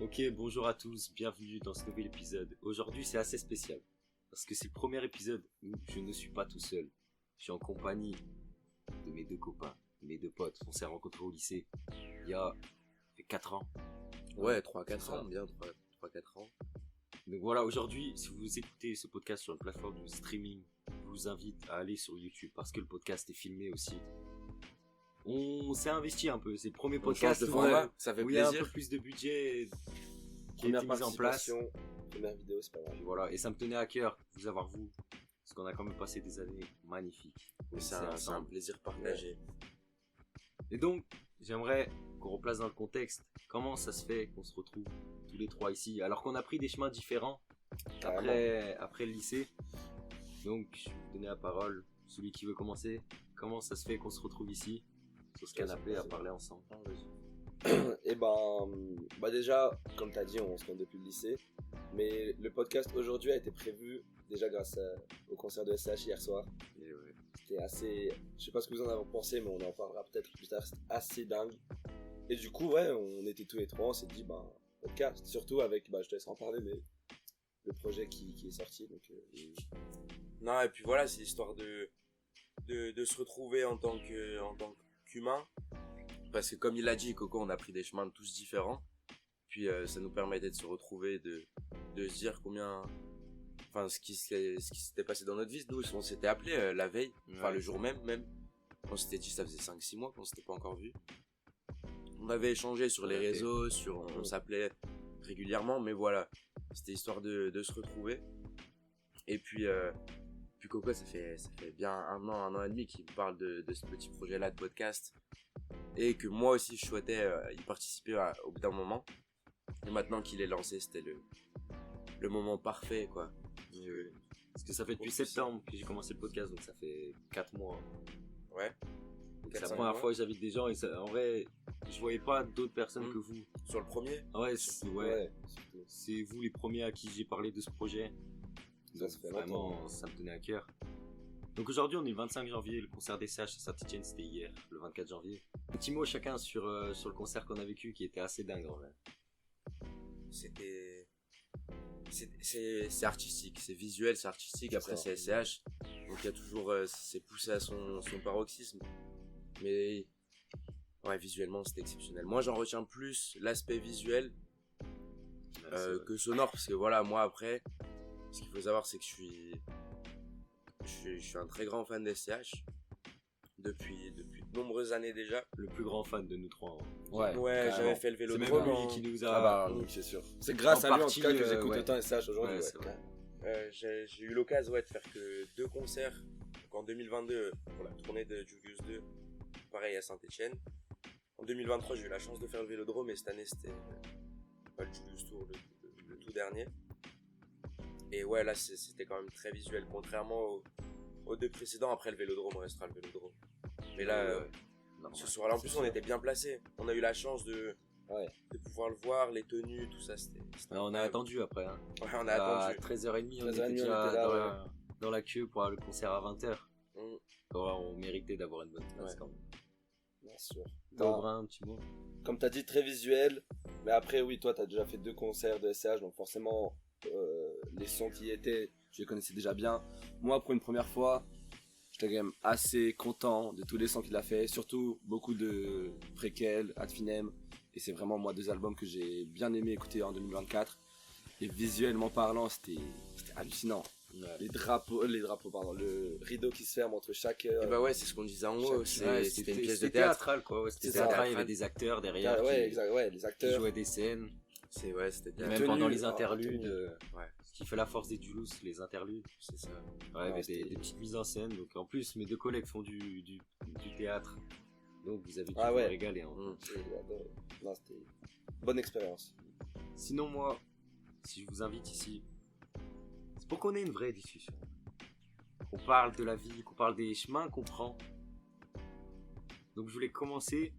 Ok, bonjour à tous, bienvenue dans ce nouvel épisode. Aujourd'hui c'est assez spécial, parce que c'est le premier épisode où je ne suis pas tout seul. Je suis en compagnie de mes deux copains, mes deux potes. On s'est rencontrés au lycée il y a 4 ans. Ouais, 3-4 C'est ça. ans, bien 3-4 ans. Donc voilà, aujourd'hui, si vous écoutez ce podcast sur une plateforme de streaming, je vous invite à aller sur YouTube, parce que le podcast est filmé aussi. On s'est investi un peu, c'est le premier podcast change de où, format, ça fait où il y a un plaisir. peu plus de budget qui a Première été mis en place. participation, première vidéo, c'est pas mal. Et voilà, et ça me tenait à cœur de vous avoir vous, parce qu'on a quand même passé des années magnifiques. C'est un plaisir partagé. Et donc, j'aimerais qu'on replace dans le contexte comment ça se fait qu'on se retrouve tous les trois ici, alors qu'on a pris des chemins différents après le lycée. Donc, je vais vous donner la parole, celui qui veut commencer. Comment ça se fait qu'on se retrouve ici, sur ce canapé, à parler ensemble? Et bah déjà, comme tu as dit, on se connaît depuis le lycée. Mais le podcast aujourd'hui a été prévu déjà grâce au concert de SCH hier soir. Et ouais. C'était assez. Je sais pas ce que vous en avez pensé, mais on en parlera peut-être plus tard. C'était assez dingue. Et du coup, ouais, on était tous les trois, on s'est dit, podcast. Surtout avec, je te laisserai en parler, mais le projet qui est sorti. Donc, Non, et puis voilà, c'est l'histoire de se retrouver en tant qu'humain. Parce que comme il l'a dit, Coco, on a pris des chemins tous différents. Puis ça nous permettait de se retrouver, de se dire ce qui s'était passé dans notre vie. Nous, on s'était appelé la veille, le jour même. On s'était dit, ça faisait 5-6 mois qu'on s'était pas encore vu. On avait échangé sur les réseaux, on s'appelait régulièrement, mais voilà, c'était histoire de se retrouver. Et puis Coco, ça fait bien un an et demi qu'il me parle de ce petit projet-là de podcast. Et que moi aussi, je souhaitais y participer au bout d'un moment. Et maintenant qu'il est lancé, c'était le moment parfait, quoi. Parce que ça fait depuis septembre que j'ai commencé le podcast, donc ça fait 4 mois. Ouais. C'est la première fois que j'invite des gens, et ça, en vrai, je voyais pas d'autres personnes que vous. Sur le premier. Ouais, surtout. c'est vous les premiers à qui j'ai parlé de ce projet. Ça se fait Vraiment, longtemps. ça me tenait à cœur. Donc aujourd'hui, on est le 25 janvier, le concert des CH à Saint-Etienne, c'était hier, le 24 janvier. Un petit mot chacun sur le concert qu'on a vécu, qui était assez dingue en vrai. C'est artistique, c'est visuel, c'est artistique. Après, c'est SCH. Donc, il y a toujours, c'est poussé à son paroxysme. Mais, ouais, visuellement, c'était exceptionnel. Moi, j'en retiens plus l'aspect visuel que sonore. Parce que voilà, moi, après, ce qu'il faut savoir, c'est que je suis un très grand fan de SCH. Depuis de nombreuses années déjà. Le plus grand fan de nous trois. Ouais, j'avais fait le C'est Vélodrome. même lui qui nous a... c'est sûr. C'est grâce à lui en tout cas que partie, j'écoute ouais. autant SCH aujourd'hui. Ouais, Ouais, c'est vrai. J'ai eu l'occasion de faire que 2 concerts. Donc en 2022 pour la tournée de Julius 2, pareil à Saint-Etienne. En 2023 j'ai eu la chance de faire le Vélodrome, et cette année c'était pas le Julius Tour, le tout dernier. Et ouais, là c'était quand même très visuel, contrairement aux 2 précédents. Après, le Vélodrome restera le Vélodrome. Mais là, ce soir-là, en plus, on était bien placés. On a eu la chance de pouvoir le voir, les tenues, tout ça. C'était on a attendu après. Hein. Ouais, on a attendu. À 13h30, on 13h30, était on déjà était là, dans la queue pour le concert à 20h. Mm. On méritait d'avoir une bonne place quand même. Bien sûr. Aubrin, un petit mot. Comme t'as dit, très visuel. Mais après, oui, toi, t'as déjà fait 2 concerts de SCH, donc forcément, les sons qui y étaient, je les connaissais déjà bien. Moi, pour une première fois, j'étais quand même assez content de tous les sons qu'il a fait, surtout beaucoup de préquels, Ad Finem, et c'est vraiment moi 2 albums que j'ai bien aimé écouter en 2024. Et visuellement parlant, c'était hallucinant. Ouais. Les drapeaux, pardon, le rideau qui se ferme entre chaque. Et bah ouais, c'est ce qu'on disait en haut. C'était une pièce de théâtre. Théâtral, quoi. Ouais, c'était C'est théâtral, ça. il y avait des acteurs derrière les qui acteurs. jouaient des scènes. C'était Et théâtre. même tenues, pendant les ah, interludes, tenues. ce qui fait la force des Dulous, les interludes. C'est ça. Ouais, avec c'était- des petites mises en scène. Donc en plus, mes 2 collègues font du théâtre. Donc vous avez dû Ah vous ouais. régaler. Hein. J'ai adoré. Non, c'était bonne expérience. Sinon, moi, si je vous invite ici, c'est pour qu'on ait une vraie discussion. Qu'on parle de la vie, qu'on parle des chemins qu'on prend. Donc je voulais commencer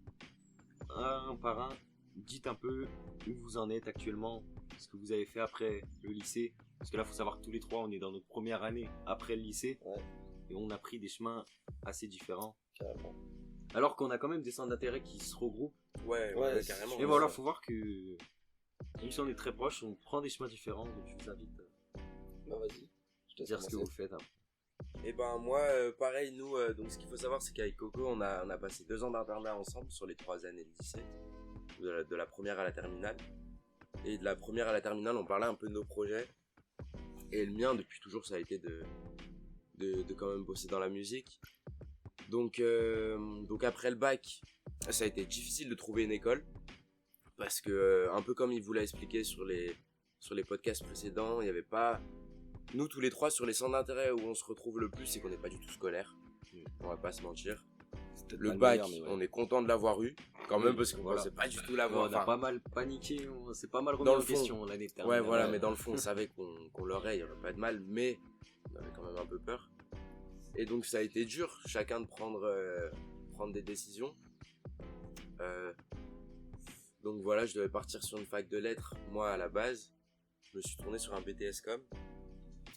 un par un. Dites un peu où vous en êtes actuellement, ce que vous avez fait après le lycée. Parce que là, il faut savoir que tous les trois, on est dans notre première année après le lycée. Ouais. Et on a pris des chemins assez différents. Carrément. Alors qu'on a quand même des centres d'intérêt qui se regroupent. Ouais, Ouais, carrément. Et voilà, faut voir que même si on est très proches, on prend des chemins différents, donc je vous invite Bah vas-y, je te à laisse dire ce que commencer. vous faites après. Et ben moi, pareil, nous, donc ce qu'il faut savoir, c'est qu'avec Coco, on a passé 2 ans d'internat ensemble sur les 3 années de lycée, de la première à la terminale. Et de la première à la terminale, on parlait un peu de nos projets. Et le mien, depuis toujours, ça a été de quand même bosser dans la musique. Donc après le bac, ça a été difficile de trouver une école. Parce que, un peu comme il vous l'a expliqué sur les podcasts précédents, il n'y avait pas... Nous, tous les trois, sur les centres d'intérêt où on se retrouve le plus, c'est qu'on n'est pas du tout scolaire. On va pas se mentir. C'est peut-être Le pas bac, meilleur, mais ouais. on est content de l'avoir eu, quand Oui, même, parce qu'on voilà. pensait pas du tout On l'avoir. a pas mal paniqué, on s'est pas mal remis Dans en le fond. question l'année dernière. Ouais, voilà, mais dans le fond, on savait qu'on l'aurait, il n'y aurait pas de mal, mais on avait quand même un peu peur. Et donc, ça a été dur, chacun de prendre des décisions. Donc voilà, je devais partir sur une fac de lettres. Moi, à la base, je me suis tourné sur un BTS Com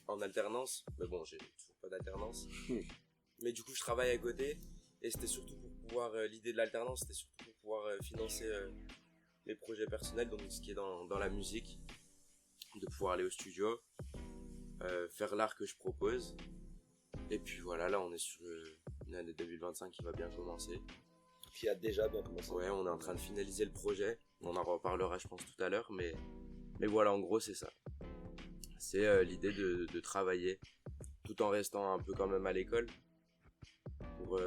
en alternance. Mais bon, j'ai toujours pas d'alternance. Mais du coup, je travaille à côté. Et c'était surtout pour pouvoir, l'idée de l'alternance, c'était surtout pour pouvoir financer mes projets personnels, donc ce qui est dans la musique, de pouvoir aller au studio, faire l'art que je propose. Et puis voilà, là on est sur une année 2025 qui va bien commencer. Qui a déjà bien commencé. Ouais, on est en train de finaliser le projet. On en reparlera, je pense, tout à l'heure. Mais voilà, en gros, c'est ça. C'est l'idée de travailler tout en restant un peu quand même à l'école pour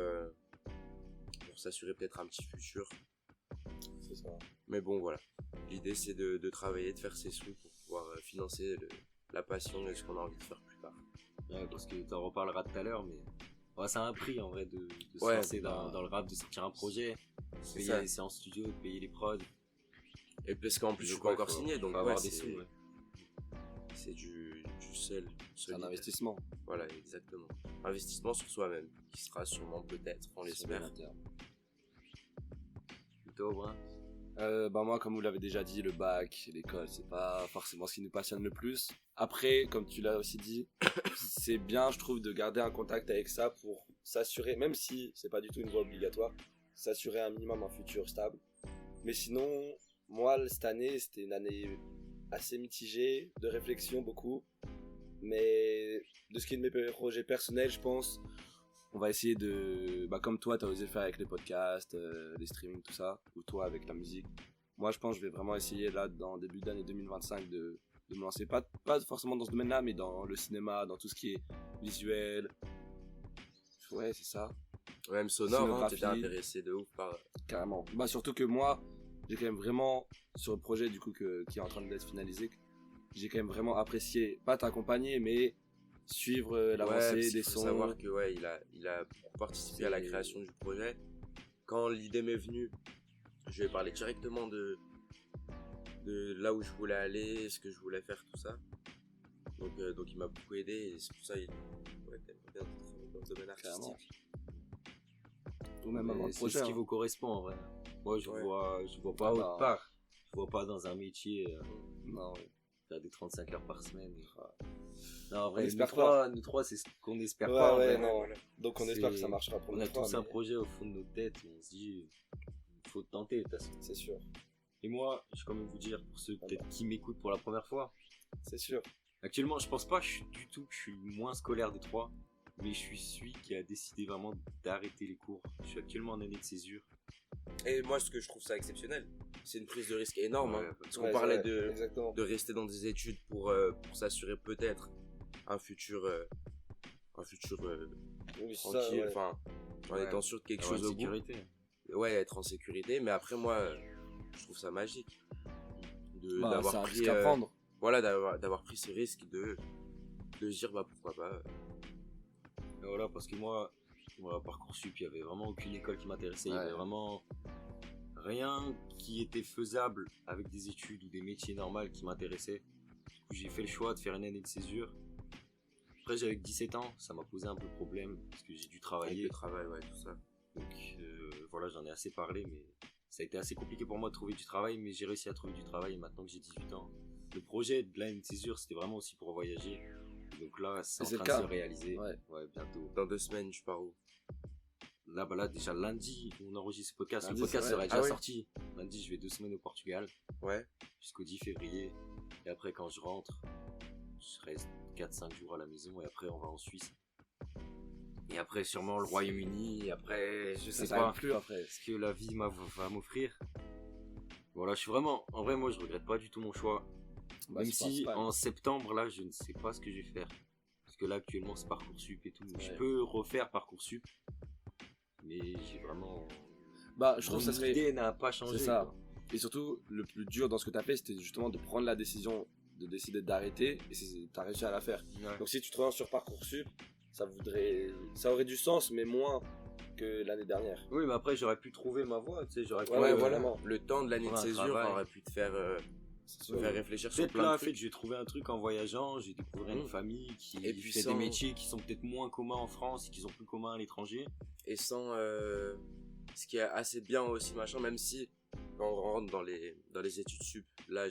s'assurer peut-être un petit futur. C'est ça. Mais bon, voilà. L'idée, c'est de travailler, de faire ses sous pour pouvoir financer la passion et ce qu'on a envie de faire plus tard. Ouais, parce que t'en reparleras tout à l'heure, mais ouais, ça a un prix en vrai de se Ouais, lancer bah, dans le rap, de sortir un projet, C'est payer ça. les séances studio, payer les prods. Et parce qu'en plus, je suis Donc, pas ouais, encore faut- signé, donc faut avoir ouais, des sous. Ouais. c'est du seul. C'est un investissement. Voilà, exactement. Investissement sur soi-même, qui sera sûrement peut-être, on Sur le l'espère. long terme. Plutôt, Aubrin. Bah moi, comme vous l'avez déjà dit, le bac, l'école, c'est pas forcément ce qui nous passionne le plus. Après, comme tu l'as aussi dit, c'est bien, je trouve, de garder un contact avec ça pour s'assurer, même si c'est pas du tout une voie obligatoire, s'assurer un minimum un futur stable. Mais sinon, moi, cette année, c'était une année assez mitigée, de réflexion beaucoup. Mais de ce qui est de mes projets personnels, je pense, on va essayer de, bah comme toi, t'as osé le faire avec les podcasts, les streamings, tout ça, ou toi avec la musique. Moi, je pense que je vais vraiment essayer là, dans début d'année 2025, de me lancer, pas forcément dans ce domaine-là, mais dans le cinéma, dans tout ce qui est visuel. Ouais, c'est ça, Même sonore, hein, t'étais Scénographie. intéressé de ouf par... carrément. Bah surtout que moi, j'ai quand même vraiment, sur le projet du coup qui est en train d'être finalisé, j'ai quand même vraiment apprécié, pas t'accompagner, mais suivre l'avancée parce qu'il des faut sons. savoir que ouais, il a beaucoup participé à la C'est- création du projet. Quand l'idée m'est venue, je lui ai parlé directement de là où je voulais aller, ce que je voulais faire, tout ça. Donc il m'a beaucoup aidé et c'est pour ça qu'il ouais, t'aimes bien travailler dans le domaine Carrément. artistique. Ou même avant Mais le c'est projet. ce qui hein. vous correspond en vrai. Moi, je Ouais. vois pas Ah autre bah. part. Je vois pas dans un métier Non, ouais. faire des 35 heures par semaine. Non, en vrai, espère nous trois, c'est ce qu'on espère Ouais, pas. en ouais, vrai. non. Donc on espère que C'est- ça marchera pour On nous a trois, tous un mais projet au fond de nos têtes et on se dit, il faut tenter de toute façon. c'est sûr, Et moi, je vais quand même vous dire, pour ceux Ah peut-être qui m'écoutent pour la première fois, c'est sûr. actuellement, je pense pas que je suis le moins scolaire des trois, mais je suis celui qui a décidé vraiment d'arrêter les cours. Je suis actuellement en année de césure. Et moi, ce que je trouve ça exceptionnel, c'est une prise de risque énorme. Ouais, Hein, parce Ouais, qu'on parlait c'est vrai, exactement. de rester dans des études pour s'assurer peut-être un futur, Oui, c'est ça, tranquille, ouais. enfin, en Ouais. étant sûr de quelque Avoir chose une au bout. sécurité. Ouais, être en sécurité. Mais après, moi, je trouve ça magique Bah, c'est d'avoir un pris, risque à prendre. voilà, d'avoir pris ce risque de se dire, bah pourquoi pas. Et voilà, parce que moi, Parcoursup, il y avait vraiment aucune école qui m'intéressait. Il y Ouais. avait vraiment rien qui était faisable avec des études ou des métiers normaux qui m'intéressaient. Du coup, j'ai fait le choix de faire une année de césure. Après, j'avais 17 ans, ça m'a posé un peu de problème parce que j'ai dû Avec travailler. le travail, ouais, tout ça. Donc voilà, j'en ai assez parlé, mais ça a été assez compliqué pour moi de trouver du travail, mais j'ai réussi à trouver du travail et maintenant que j'ai 18 ans. Le projet de l'année de césure, c'était vraiment aussi pour voyager. Donc là, c'est Et en c'est train le de cas. se réaliser. Ouais. Ouais, bientôt. Dans 2 semaines, je pars où? là, bah là, déjà lundi, on enregistre ce podcast. Lundi, Le podcast c'est vrai. sera déjà Ah ouais. sorti. Lundi, je vais 2 semaines au Portugal, Ouais. jusqu'au 10 février. Et après, quand je rentre, je reste 4-5 jours à la maison. Et après, on va en Suisse. Et après, sûrement le Royaume-Uni. Et après, je sais Ça pas arrive plus après. ce que la vie va m'offrir. Voilà, je suis vraiment. En vrai, moi, je regrette pas du tout mon choix. Bah, Même c'est si principal. en septembre, là, je ne sais pas ce que je vais faire. Parce que là, actuellement, c'est Parcoursup et tout. Je Ouais. peux refaire Parcoursup. Mais j'ai vraiment. Bah, je trouve que ça Mon serait. idée n'a pas changé. C'est ça. quoi. Et surtout, le plus dur dans ce que t'as fait, c'était justement de prendre la décision de décider d'arrêter, et t'as réussi à la faire. Ouais. Donc si tu te relances sur Parcoursup, ça aurait du sens, mais moins que l'année dernière. Oui, mais après, j'aurais pu trouver ma voie. Tu sais, j'aurais pu. Ouais, voilà. vraiment. Le temps de l'année de Pour un césure travail. aurait pu te faire, C'est sûr. faire réfléchir sur Peut-être plein là, de en fait, trucs. j'ai trouvé un truc en voyageant. J'ai découvert une Mm. famille qui Et puis fait sans- des métiers qui sont peut-être moins communs en France et qui sont plus communs à l'étranger. Et sans ce qui est assez bien aussi machin, même si quand on rentre dans les études sup, là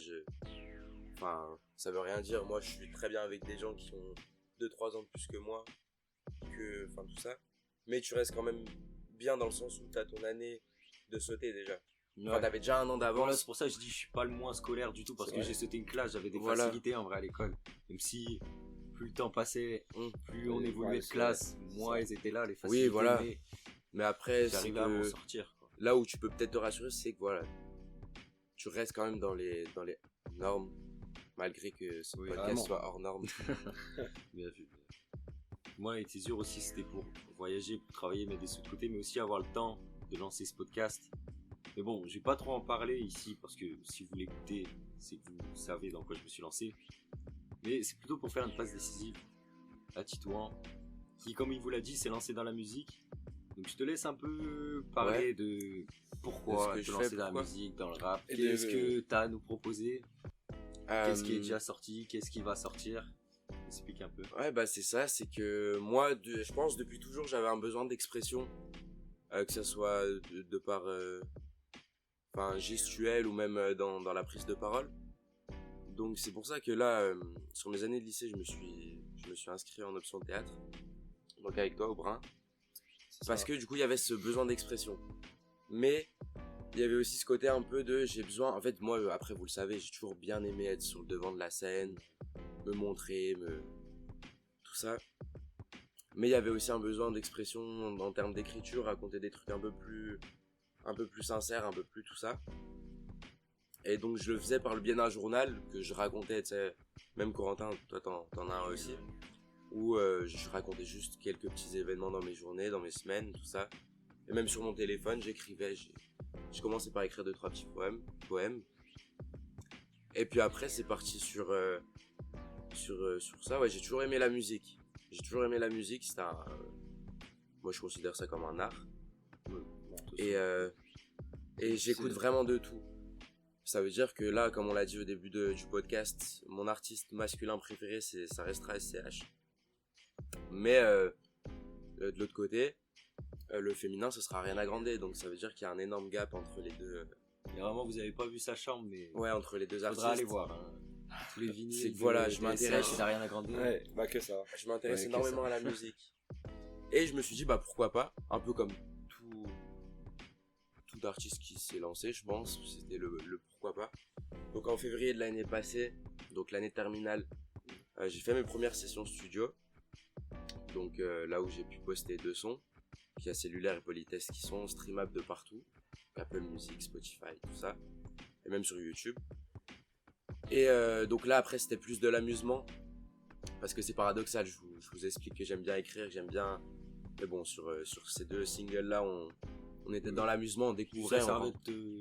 enfin ça veut rien dire, moi je suis très bien avec des gens qui ont 2-3 ans de plus que moi, enfin tout ça, mais tu restes quand même bien dans le sens où t'as ton année de sauter déjà. Enfin, t'avais déjà un an Voilà, d'avance. c'est pour ça que je dis je suis pas le moins scolaire du tout parce C'est que vrai. j'ai sauté une classe, j'avais des Voilà. facilités en vrai à l'école. Même si plus le temps passait, plus on Oui, évoluait ouais, de c'est classe, vrai. moins C'est elles étaient là les facilités. voilà. Mais Mais après, c'est j'arrivais à m'en que sortir. Quoi. là où tu peux peut-être te rassurer, c'est que voilà, tu restes quand même dans les normes, malgré que ce Oui, podcast vraiment. soit hors norme. Bien vu. Moi, les césures aussi, c'était pour voyager, pour travailler, mettre des sous de côté, mais aussi avoir le temps de lancer ce podcast. Mais bon, je vais pas trop en parler ici parce que si vous l'écoutez, c'est que vous savez dans quoi je me suis lancé. Mais c'est plutôt pour faire une passe décisive à Titouan, qui, comme il vous l'a dit, s'est lancé dans la musique. Donc je te laisse un peu parler de pourquoi De ce que te je lancer fais, dans la pourquoi. musique, dans le rap. Et Qu'est-ce de- que tu as à nous proposer? Qu'est-ce qui est Euh, déjà sorti? Qu'est-ce qui va sortir? Explique un peu. Ouais, bah c'est ça, c'est que moi, je pense depuis toujours, j'avais un besoin d'expression, que ce soit de par, enfin, gestuelle ou même dans la prise de parole. Donc c'est pour ça que là, sur mes années de lycée, je me suis inscrit en option théâtre, donc avec toi au Brin, parce que du coup il y avait ce besoin d'expression. Mais il y avait aussi ce côté un peu de j'ai besoin, en fait moi après vous le savez, j'ai toujours bien aimé être sur le devant de la scène, me montrer, tout ça. Mais il y avait aussi un besoin d'expression en termes d'écriture, raconter des trucs un peu plus sincères, un peu plus tout ça. Et donc je le faisais par le biais d'un journal que je racontais, tu sais, même Corentin, toi t'en as un aussi, où je racontais juste quelques petits événements dans mes journées, dans mes semaines, tout ça. Et même sur mon téléphone, j'écrivais, j'ai commencé par écrire 2-3 petits poèmes. Et puis après c'est parti sur ça, ouais, j'ai toujours aimé la musique. C'était moi je considère ça comme un art. Et j'écoute vraiment de tout. Ça veut dire que là, comme on l'a dit au début du podcast, mon artiste masculin préféré, ça restera SCH. Mais de l'autre côté, le féminin, ce sera Ariana Grande. Donc ça veut dire qu'il y a un énorme gap entre les deux. Et vraiment, vous avez pas vu sa chambre, mais Ouais, entre les deux faudra artistes. aller voir. Hein. Tous les vinyles. C'est que voilà, je m'intéresse. C'est d'Ariana Grande. Ouais, bah que ça. Je m'intéresse Ouais, que énormément à la musique. Et je me suis dit, bah pourquoi pas, un peu comme tout artiste qui s'est lancé, je pense, c'était le pourquoi pas. Donc en février de l'année passée, donc l'année terminale, j'ai fait mes premières sessions studio. Donc là où j'ai pu poster 2 sons, via Cellulaire et Politesse, qui sont streamables de partout, Apple Music, Spotify, tout ça, et même sur YouTube. Et donc là après c'était plus de l'amusement, parce que c'est paradoxal, je vous explique que j'aime bien écrire, que j'aime bien... Mais bon, sur ces 2 singles là, on était dans l'amusement, on découvrait, Ça on, servait de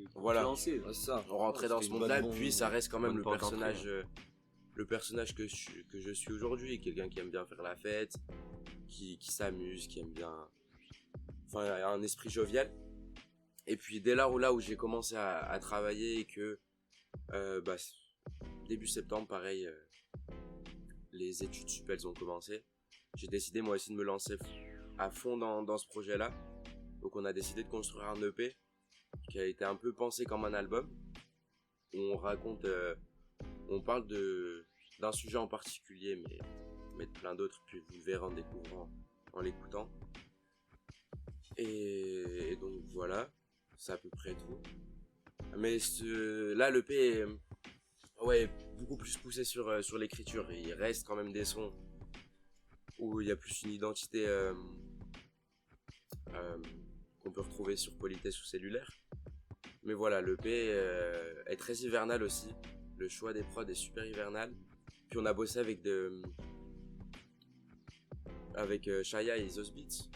te Voilà. lancer. Ouais, c'est ça. on rentrait dans C'était ce une monde-là, bonne- puis ça reste quand même bonne le porte d'entrée, personnage, le personnage que je suis aujourd'hui, quelqu'un qui aime bien faire la fête, qui s'amuse, qui aime bien... Enfin, il y a un esprit jovial. Et puis dès là où j'ai commencé à travailler et que bah, début septembre, pareil, les études sup elles ont commencé, j'ai décidé moi aussi de me lancer à fond dans ce projet-là. Donc on a décidé de construire un EP qui a été un peu pensé comme un album, où on raconte, on parle d'un sujet en particulier, mais de plein d'autres, puis vous le verrez en découvrant, en l'écoutant. Et donc voilà, c'est à peu près tout. Mais là, l'EP est beaucoup plus poussé sur l'écriture. Il reste quand même des sons où il y a plus une identité qu'on peut retrouver sur Politesse ou Cellulaire. Mais voilà, l'EP est très hivernal aussi. Le choix des prods est super hivernal. Puis on a bossé avec Shaya et Isos Beats,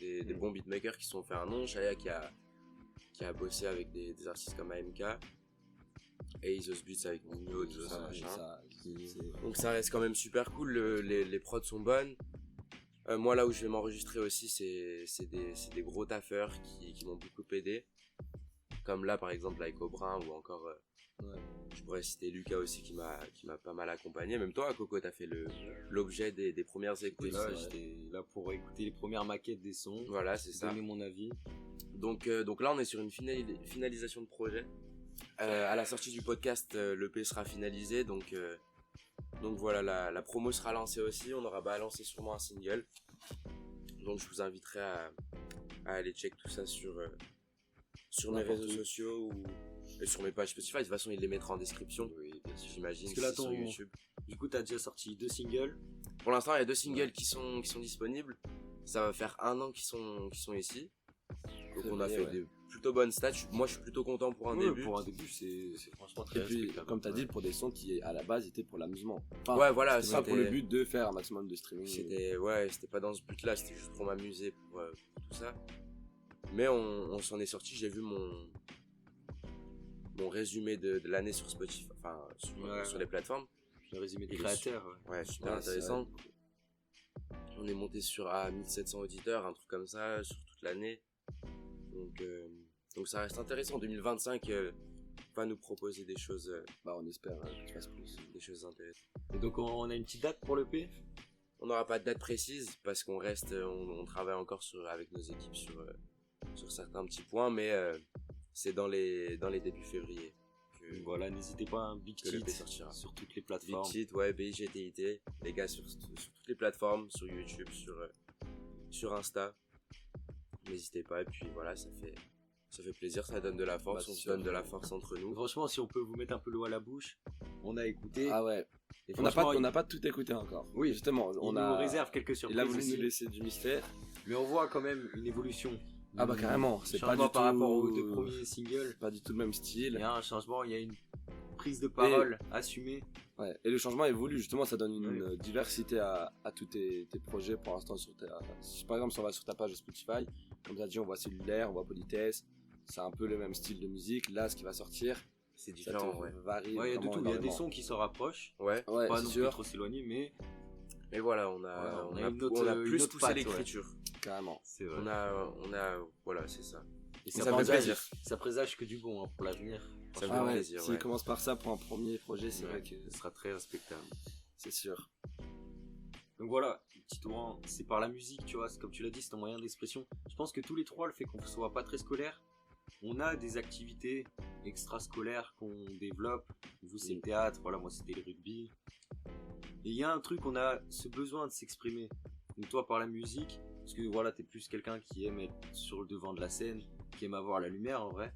des bons beatmakers qui se sont fait un nom. Shaya qui a bossé avec des artistes comme AMK et Isos Beats avec Nino, tout ça, machin. Donc ça reste quand même super cool, les prods sont bonnes. Moi là où je vais m'enregistrer aussi, c'est des gros taffeurs qui m'ont beaucoup aidé. Comme là par exemple avec Aubrin ou encore je pourrais citer Lucas aussi qui m'a pas mal accompagné. Même toi Coco, t'as fait l'objet des premières écoutes. Là, j'étais là pour écouter les premières maquettes des sons. Voilà, c'est ça. Donner mon avis. Donc là on est sur une finalisation de projet. À la sortie du podcast, l'EP sera finalisé, donc voilà, la promo sera lancée aussi. On aura balancé sûrement un single. Donc je vous inviterai à aller check tout ça sur mes réseaux sociaux ou sur mes pages Spotify. De toute façon, il les mettra en description. Oui, bien sûr. J'imagine. Parce que là, sur YouTube. Du coup, t'as déjà sorti 2 singles. Pour l'instant, il y a 2 singles qui sont disponibles. Ça va faire 1 an qu'ils sont ici. Donc on a fait des plutôt bonnes stats. Moi, je suis plutôt content pour un début. Pour un début, c'est franchement très Et puis, respectable. comme t'as dit, pour des sons qui à la base étaient pour l'amusement. Enfin, Ouais, voilà, c'est pas pour le but de faire un maximum de streaming. C'était pas dans ce but-là, c'était juste pour m'amuser pour tout ça. Mais on s'en est sorti. J'ai vu mon résumé de l'année sur Spotify, enfin sur les plateformes. Le résumé des Il est créateurs. Ouais, super intéressant. On est monté sur 1700 auditeurs, un truc comme ça, sur toute l'année. Donc ça reste intéressant. 2025 va nous proposer des choses. On espère que tu fasses plus. Des choses intéressantes. Et donc, on a une petite date pour l'EP. On n'aura pas de date précise parce qu'on reste, on travaille encore avec nos équipes sur certains petits points, mais c'est dans les débuts février. Voilà, n'hésitez pas, un Big que Cheat l'EP sortira. sur toutes les plateformes. Big Cheat, ouais, BIGTIT, les gars sur toutes les plateformes, sur YouTube, sur Insta. N'hésitez pas, et puis voilà, ça fait plaisir, ça donne de la force, on se donne de la force entre nous. Franchement, si on peut vous mettre un peu l'eau à la bouche, on a écouté. Ah ouais. Et On n'a franchement, pas tout écouté encore. Oui. Justement, il nous réserve quelques surprises. Il a voulu aussi. nous laisser du mystère. Mais on voit quand même une évolution. Ah bah carrément, c'est pas du Changement tout par rapport aux 2 premiers singles. pas du tout le même style. Il y a un changement, il y a une prise de parole assumée. Ouais. Et le changement évolue, justement, ça donne une diversité à tous tes projets pour l'instant. Si par exemple, si on va sur ta page Spotify, comme tu as dit, on voit Cellulaire, on voit Politesse, c'est un peu le même style de musique. Là, ce qui va sortir, C'est ça différent, ouais. varie. Ouais, il y a de vraiment tout. Il y a des énormément. sons qui se rapprochent. Ouais, Ouais, Pas c'est non plus sûr, trop s'éloigner, mais mais voilà, on on a a une autre- on a une plus autre poussé patte, l'écriture. carrément. c'est vrai. Voilà, c'est ça. Et ça ça, fait présage, plaisir. ça présage que du bon pour l'avenir. Ça me Franchement, fait plaisir, S'il ouais. commence par ça pour un premier projet, c'est ouais, vrai que ce sera très respectable. c'est sûr. Donc voilà, petit Touran, c'est par la musique, tu vois, c'est comme tu l'as dit, c'est un moyen d'expression. Je pense que tous les trois, le fait qu'on soit pas très scolaire, on a des activités extrascolaires qu'on développe. Vous, c'est le théâtre, voilà, moi, c'était le rugby. Et il y a un truc, on a ce besoin de s'exprimer. Donc toi, par la musique, parce que voilà, t'es plus quelqu'un qui aime être sur le devant de la scène, qui aime avoir la lumière, en vrai.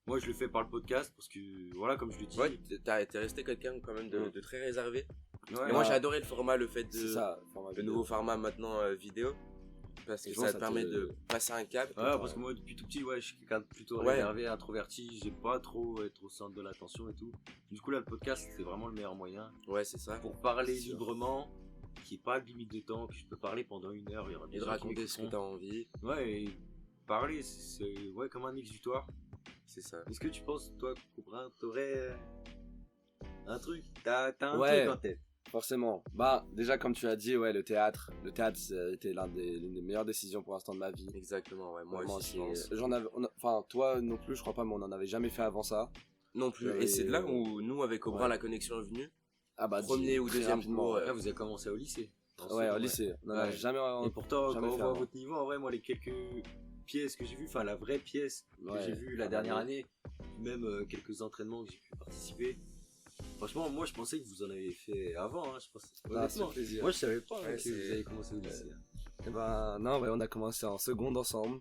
Moi, je le fais par le podcast, parce que, voilà, comme je le dis... Ouais, t'es resté quelqu'un quand même de très réservé. Ouais, Et moi j'ai adoré le format, le fait C'est ça, format le vidéo. nouveau format maintenant vidéo. Parce que Et ça ça te permet te- de passer un cap. Ouais, parce que moi, depuis tout petit, ouais, je suis quelqu'un de plutôt Ouais. réservé, introverti. J'aime pas trop être au centre de l'attention et tout. Du coup, là, le podcast, c'est vraiment le meilleur moyen Ouais, c'est ça. pour parler C'est sûr. librement, qu'il n'y ait pas de limite de temps, que je peux parler pendant 1 heure. Il y aura des Et de gens qui raconter ce que m'écouteront. t'as envie. Ouais, et parler, c'est ouais, comme un exutoire. C'est ça. Est-ce que tu penses, toi, Coubrin, t'aurais un truc? T'as un Ouais. truc en tête? Forcément. Déjà, comme tu as dit, ouais, le théâtre, ça a été l'une des meilleures décisions pour l'instant de ma vie. Exactement, ouais. Moi Vraiment, aussi, je pense. enfin, toi non plus, je crois pas, mais on en avait jamais fait avant ça. Non plus. J'avais- Et c'est de là où nous, avec Aubrin, Ouais. la connexion est venue. Ah bah, Premier ou très deuxième rapidement, cours, ouais. Là, vous avez commencé au lycée. Ouais, au lycée. On en a Ouais. jamais. Et pourtant, jamais quand on fait voit avant. votre niveau, en vrai, moi, les quelques pièces que j'ai vues, enfin, la vraie pièce que Ouais. j'ai vue la dernière année, même quelques entraînements que j'ai pu participer. Franchement, moi, je pensais que vous en avez fait avant, hein, je pense. Ah, Honnêtement, c'est plaisir. moi, je savais pas Ouais, que c'est- vous avez commencé au lycée. Et ben non, ouais, on a commencé en seconde ensemble.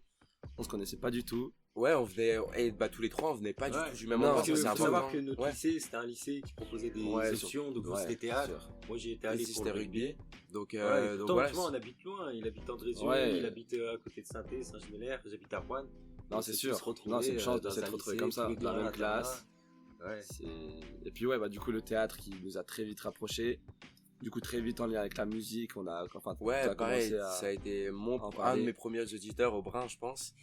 On se connaissait pas du tout. Ouais, on venait, et bah tous les trois, on venait pas du Ouais. tout du même Non, endroit. Parce que Ça, c'est faut savoir important. que notre Ouais. lycée, c'était un lycée qui proposait des Ouais, options, donc vous ouais, c'était c'est théâtre. sûr. Moi j'y étais allé Ici, pour c'était le rugby. rugby. Donc, Ouais, donc pourtant, voilà. tu vois, on habite loin, il habite Andrézieux, Ouais. il habite à côté de Saint-Thé, Saint-Genélaire, j'habite à Rouen. Non, On c'est s'est sûr. tous retrouvés, Non, c'est une chance de dans s'être un retrouvés lycée, comme ça, tous les deux dans la en même internat. classe. Ouais. Et puis ouais, bah du coup le théâtre qui nous a très vite rapprochés. Du coup très vite en lien avec la musique, on a Ouais, ça a pareil, commencé à... ça a été en un parler. de mes premiers auditeurs au Brin, je pense.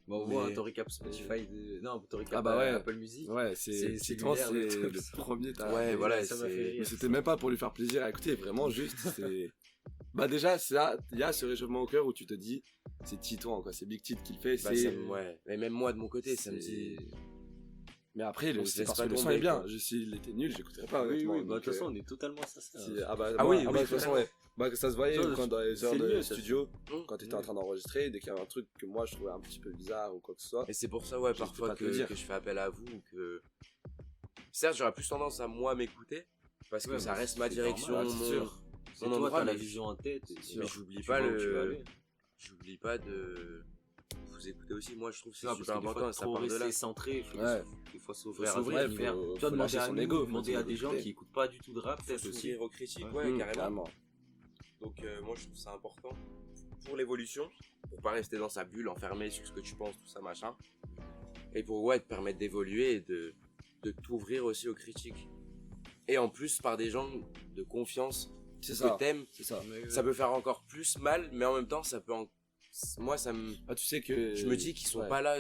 Bon, Mais- moi, t'aurais cap Spotify, non, t'aurais cap Ah bah ouais. Apple Music. Ouais, C'est Citroën, lunaire, c'est le le top. premier. Ouais, voilà, ça m'a fait c'est. Mais rire. c'était même pas pour lui faire plaisir à écouter, vraiment juste. Bah déjà, il y a ce réchauffement au cœur où tu te dis, c'est Titouan, quoi, c'est Big Tit qui le fait. Bah, ouais. Mais même moi, de mon côté, ça me c'est- dit. Mais après, On se c'est laisse parce pas que le son tomber, est bien. quoi. S'il était nul, j'écouterais pas. Oui, honnêtement. oui, bah, de Donc, toute façon, on est totalement ça. Ah bah, Ah moi, oui, de oui, toute façon, totalement. ouais. Bah, ça se voyait Ça, quand dans les heures c'est de mieux, ça. studio, Hum. quand tu étais en train d'enregistrer, dès qu'il y avait un truc que moi je trouvais un petit peu bizarre ou quoi que ce soit. Et c'est pour ça, ouais, Je peux parfois pas te le dire. que je fais appel à vous. Que... Certes, j'aurais plus tendance à moi m'écouter, parce que Ouais, ça mais reste ma c'est direction, normal, c'est sûr. C'est mon toi, endroit, t'as la mais vision en tête. mais j'oublie tu pas vois où tu vas aller. J'oublie pas de vous écouter aussi. Moi, je trouve que c'est Non, parce super que des important fois, et ça trop part de là. rester centré, il faut Ouais. des fois s'ouvrir à s'ouvrir, d'autres univers. faut Tu vas demander lâcher à son nous, ego, faut demander à des gens écouter. qui écoutent pas du tout de rap, Faut peut-être aussi. s'ouvrir aux critiques, Ouais. ouais, carrément. Carrément. Donc moi je trouve ça important pour l'évolution, pour pas rester dans sa bulle, enfermé sur ce que tu penses, tout ça machin. Et pour te permettre d'évoluer et de t'ouvrir aussi aux critiques. Et en plus par des gens de confiance C'est que ça. t'aimes, C'est ça. ça peut faire encore plus mal, mais en même temps ça peut moi ça me Ah, tu sais que. je me dis qu'ils sont ouais. pas là,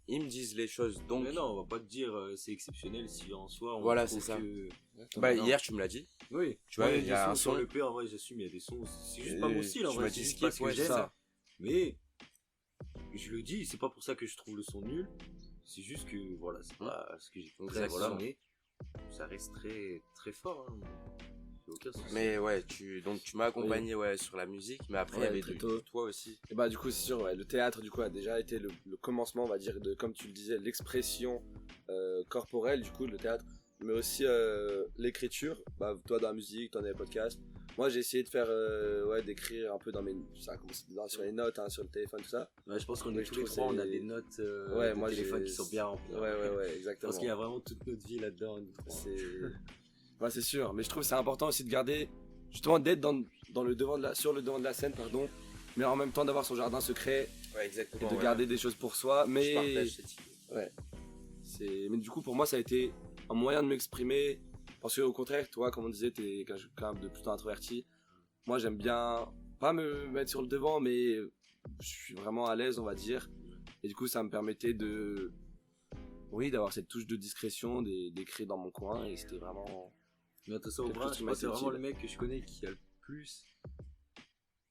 ils me disent les choses donc Mais non, on va pas te dire c'est exceptionnel si en soi on Voilà, trouve c'est ça. que- bah Non. hier tu me l'as dit. Oui, Tu vois, Ouais, il y des a sons un sur son. le P, en vrai, j'assume, il y a des sons, c'est juste Et pas mon style, en tu vrai, m'as c'est dit juste skip, pas ce que ouais, c'est j'aime. ça. Mais, je le dis, c'est pas pour ça que je trouve le son nul, c'est juste que, voilà, c'est pas ce que j'écoute, Exactement. voilà, mais ça reste très, très fort, hein. C'est aucun souci. Mais ouais, donc tu m'as accompagné ouais sur la musique, mais après il y Ouais, avait très du tôt. toi aussi. Et bah du coup c'est sûr, ouais, le théâtre du coup a déjà été le commencement, on va dire, de, comme tu le disais, l'expression corporelle du coup, le théâtre, mais aussi l'écriture. Bah toi dans la musique, toi dans les podcasts. Moi j'ai essayé de faire, ouais, d'écrire un peu dans mes, ça a commencé sur les notes, hein, sur le téléphone, tout ça. Ouais, je pense qu'on Mais est je tous les trouve trois, on a c'est- des notes Ouais, de moi, téléphone j'ai- qui sont bien remplies. Ouais, Je exactement. pense qu'il y a vraiment toute notre vie là-dedans, nous trois. Ouais, c'est sûr, mais je trouve que c'est important aussi de garder, justement d'être sur le devant de la scène, pardon, mais en même temps d'avoir son jardin secret Ouais, et exactement. de ouais. garder des choses pour soi, Je mais partage cette idée. mais du coup pour moi ça a été un moyen de m'exprimer, parce que au contraire, toi comme on disait, t'es quand même de plutôt introverti. Moi j'aime bien pas me mettre sur le devant, mais je suis vraiment à l'aise, on va dire, et du coup ça me permettait de, oui, d'avoir cette touche de discrétion, d'écrire dans mon coin, et c'était vraiment. Mais attention, au Quelque bras, chose qui je m'a pense que c'est été vraiment utile. le mec que je connais qui a le plus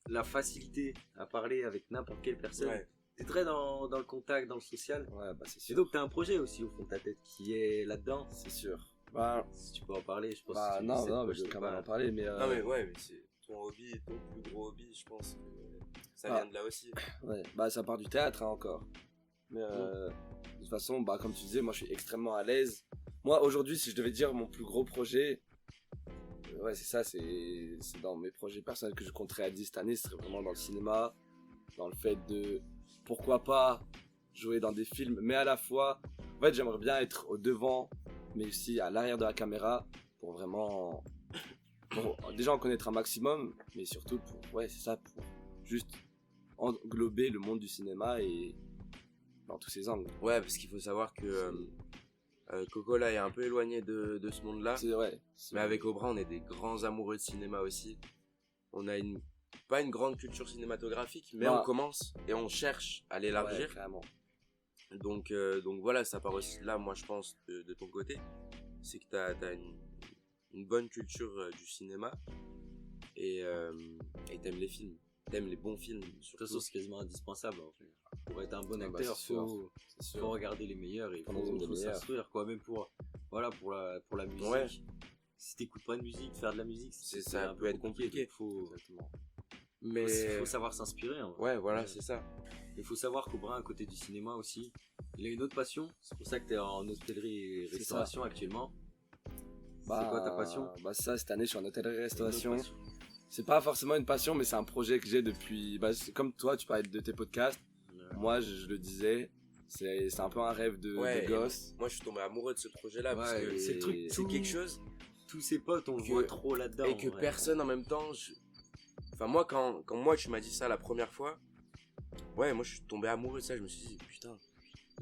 la facilité à parler avec n'importe quelle personne. Ouais. T'es très dans le contact, dans le social. Ouais, bah c'est Et sûr. donc t'as un projet aussi au fond de ta tête qui est là-dedans. C'est sûr. Bah, Si tu peux en parler, je pense bah que non, cette mais fois, je vais sais quand pas. même en parler, mais. Non mais ouais, mais c'est ton hobby, ton plus gros hobby, je pense que ça Ah. vient de là aussi. Ouais, bah ça part du théâtre hein, encore. Mais de toute façon, bah comme tu disais, moi je suis extrêmement à l'aise. Moi aujourd'hui, si je devais dire mon plus gros projet, ouais c'est ça, c'est dans mes projets personnels que je compte réaliser cette année, ce serait vraiment dans le cinéma, dans le fait de pourquoi pas jouer dans des films, mais à la fois, en fait j'aimerais bien être au devant, mais aussi à l'arrière de la caméra pour vraiment, pour déjà en connaître un maximum, mais surtout pour, ouais c'est ça, pour juste englober le monde du cinéma et dans tous ses angles. Ouais, parce qu'il faut savoir que Coco là est un peu éloigné de ce monde-là. C'est ouais. Mais avec Aubra, on est des grands amoureux de cinéma aussi. On a pas une grande culture cinématographique, mais Bah. on commence et on cherche à l'élargir. Ouais, carrément. Donc voilà, ça part aussi là, moi je pense, de ton côté. C'est que t'as une bonne culture du cinéma et t'aimes les films. T'aimes les bons films, De toute surtout. façon, c'est quasiment indispensable. En fait. Pour être un bon Ah bah, acteur, c'est sûr, faut C'est sûr. faut regarder les meilleurs et Faut en regarder les faut meilleurs. s'instruire quoi, même pour la musique. Ouais. Si t'écoutes pas de musique, faire de la musique, Ça peut être compliqué. donc faut Mais savoir s'inspirer. Hein. ouais, voilà, Ouais. c'est ça. Il faut savoir qu'Aubrin, à côté du cinéma aussi, il a une autre passion. C'est pour ça que t'es en hôtellerie et C'est restauration actuellement. Bah, C'est quoi ta passion? Bah ça, cette année, je suis en hôtellerie-restauration. Une autre passion. c'est pas forcément une passion, mais c'est un projet que j'ai depuis. Bah, c'est comme toi, tu parlais de tes podcasts. Moi, je le disais, c'est un peu un rêve de gosse. Moi, je suis tombé amoureux de ce projet-là parce Ouais, que et- C'est le truc, c'est quelque chose Tous ses potes, on le que- voit trop là-dedans. et que ouais. personne en même temps. Enfin, moi, quand moi, tu m'as dit ça la première fois, ouais, moi, je suis tombé amoureux de ça. Je me suis dit, putain.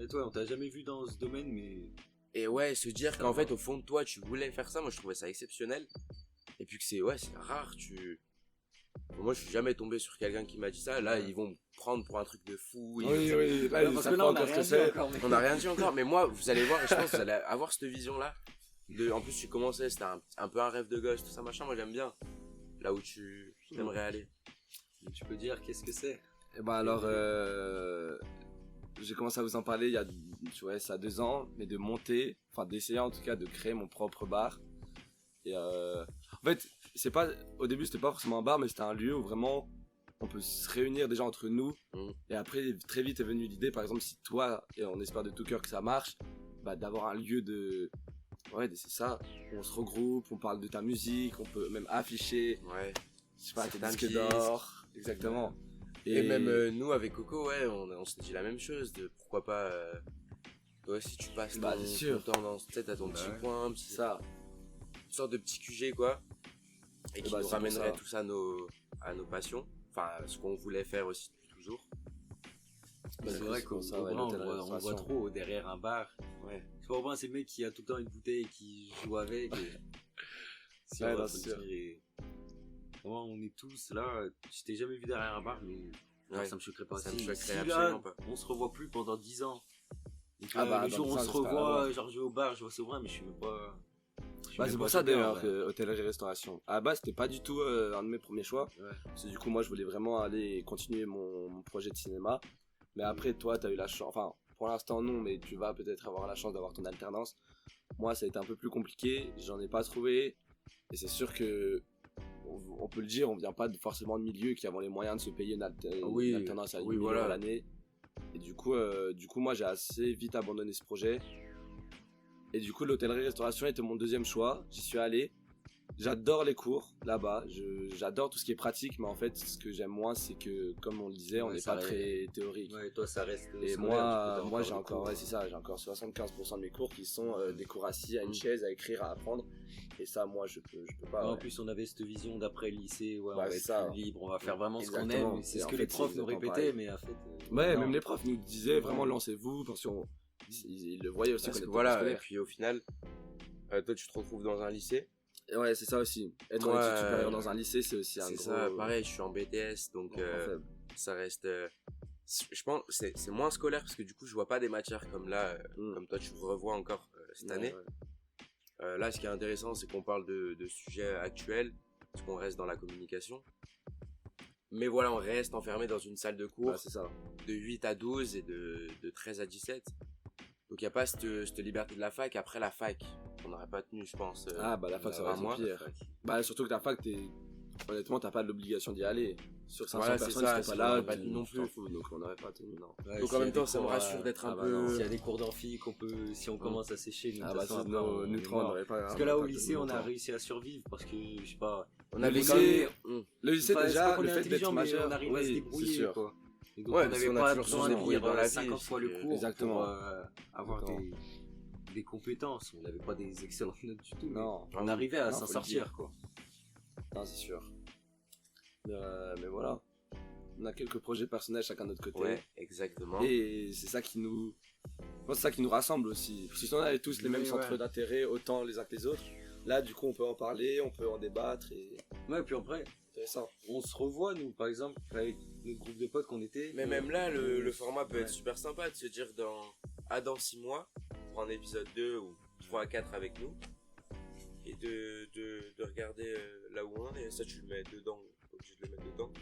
Et toi, on t'a jamais vu dans ce domaine, mais. Et ouais, se dire Ça qu'en va. fait, au fond de toi, tu voulais faire ça, moi, je trouvais ça exceptionnel. Et puis que c'est rare, Moi, je suis jamais tombé sur quelqu'un qui m'a dit ça. Là, ils vont me prendre pour un truc de fou. Oui, oui, là, Parce ça que fait là, on a encore ce rien que dit c'est. encore. On n'a rien dit encore, mais moi, vous allez voir, et je pense que vous allez avoir cette vision-là. En plus, tu commençais, c'était un peu un rêve de gosse, tout ça, machin. Moi, j'aime bien. Là où tu aimerais aller. Mais tu peux dire qu'est-ce que c'est? Et ben alors, j'ai commencé à vous en parler il y a, tu vois, ça 2 ans, mais de monter, enfin d'essayer en tout cas de créer mon propre bar. Et en fait, au début c'était pas forcément un bar, mais c'était un lieu où vraiment on peut se réunir déjà entre nous. Et après, très vite est venue l'idée, par exemple, si toi, et on espère de tout cœur que ça marche, bah, d'avoir un lieu de. Ouais, c'est ça, on se regroupe, on parle de ta musique, on peut même afficher, Ouais. je sais pas, tes Certains disques disques. d'or. Exactement. Et même nous, avec Coco, ouais, on s'est dit la même chose. Pourquoi pas. Toi aussi, tu passes Bah, ton, c'est sûr. ton temps dans t'as ton Bah petit ouais. coin, C'est ça. une sorte de petit QG, quoi. Et qui bah, nous c'est pour ramènerait ça. tous à nos passions. Enfin, ce qu'on voulait faire aussi depuis toujours. Bah, c'est vrai qu'au ça, ouais, Brun, l'hôtel on voit restauration. trop derrière un bar. Ouais. Je sais pas, au Brun, c'est le mec qui a tout le temps une bouteille et qui joue avec. Et... Si Ouais, on va non, se c'est le sûr. dire, et... Vraiment, on est tous là. Je t'ai jamais vu derrière un bar, mais Ouais. ça me choquerait pas. Ça me Si choquerait là, absolument pas. on se revoit plus pendant 10 ans. Et que Ah bah, le dans jour où 10 on ans, se j'espère revoit, l'avoir. genre je vais au bar, je vois Souverain, mais je suis même pas. je suis Bah, même c'est pas pour ça choqué, d'ailleurs ouais. que hôtellerie-restauration. À la base, c'était pas du tout un de mes premiers choix. Ouais. Parce que du coup, moi, je voulais vraiment aller continuer mon projet de cinéma. Mais après, toi, t'as eu la chance. Enfin, pour l'instant, non, mais tu vas peut-être avoir la chance d'avoir ton alternance. Moi, ça a été un peu plus compliqué. J'en ai pas trouvé. Et c'est sûr que. On peut le dire, on vient pas forcément de milieux qui avons les moyens de se payer une alternance à 8 000 voilà. € l'année. Et du coup, moi, j'ai assez vite abandonné ce projet. Et du coup, l'hôtellerie-restauration était mon deuxième choix. J'y suis allé. J'adore les cours là-bas. J'adore tout ce qui est pratique, mais en fait, ce que j'aime moins, c'est que, comme on le disait, on Ouais, n'est ça pas reste- très théorique. Ouais, toi, ça reste. Et scolaire, moi, du coup, t'as j'ai des encore, cours, ouais, c'est ça, j'ai encore 75% de mes cours qui sont des cours assis à une Mm. chaise, à écrire, à apprendre. Et ça, moi, je peux pas. En ouais. plus, on avait cette vision d'après le lycée, ouais, Bah, on va c'est être ça. plus libre, on va faire vraiment ce qu'on Exactement. aime. C'est Et ce en que fait, les profs c'est nous exactement répétaient, pareil. mais en fait. Ouais, non. même les profs nous disaient vraiment lancez-vous, parce qu'ils le voyaient aussi Parce qu'on que était voilà, et scolaire. puis au final, toi, tu te retrouves dans un lycée. Et ouais, c'est ça aussi. Être Moi, en études supérieures dans un lycée, c'est aussi un C'est gros. ça, pareil, je suis en BTS, donc gros point faible. ça reste. Je pense c'est moins scolaire parce que du coup, je vois pas des matières comme là, comme toi, tu revois encore cette Ouais, année. ouais. Là, ce qui est intéressant, c'est qu'on parle de sujets actuels, parce qu'on reste dans la communication. Mais voilà, on reste enfermé dans une salle de cours Ouais, c'est ça. de 8 à 12 et de 13 à 17. Donc il n'y a pas cette liberté de la fac. Après la fac, on n'aurait pas tenu, je pense. Ah, bah la fac, ça va un être mois. pire. Bah, surtout que ta fac, honnêtement, t'as pas l'obligation d'y aller. Sur 500 Voilà, c'est personnes, ça, si c'est t'es qu'on pas là, aurait pas tenu non tu t'en plus. fous, donc on n'aurait pas tenu, non. Ouais, Donc s'il en y a même des temps, ça me cours, rassure d'être un ah bah peu. non, S'il y a des cours d'amphi si on commence à sécher, nous, de Ah toute bah, façon, c'est après, on nous est trois, on mort. n'aurait pas. Parce on que là, aurait au pas lycée, tenu on a longtemps. réussi à survivre parce que, je sais pas. On Le avait lycée- quand même. Le lycée, Enfin, c'est déjà, pas qu'on le est fait intelligent, d'être mais majeur, on arrive à se oui, c'est débrouiller, sûr. quoi. Et donc, Ouais, on parce n'avait qu'on a pas toujours su besoin se de débrouiller lire dans la vie, 50 fois le c'est que- cours Exactement. pour avoir Exactement. des compétences. On n'avait pas des excellentes notes du tout. mais Non, on arrivait à Non, s'en faut le sortir, dire. quoi. non, c'est sûr. Mais voilà. On a quelques projets personnels chacun de notre côté. Ouais, exactement. Et c'est ça qui nous. Je pense que c'est ça qui nous rassemble aussi. Parce que si on avait tous les mêmes Oui, centres ouais. d'intérêt, autant les uns que les autres, là, du coup, on peut en parler, on peut en débattre et. Ouais, puis après, Intéressant. on se revoit, nous, par exemple, avec le groupe de potes qu'on était. Mais même là, le format peut Ouais. être super sympa de se dire dans 6 mois, pour un épisode 2 ou 3 à 4 avec nous, et de regarder là où on en est. Ça, tu le mets dedans, pas obligé de le mettre dedans.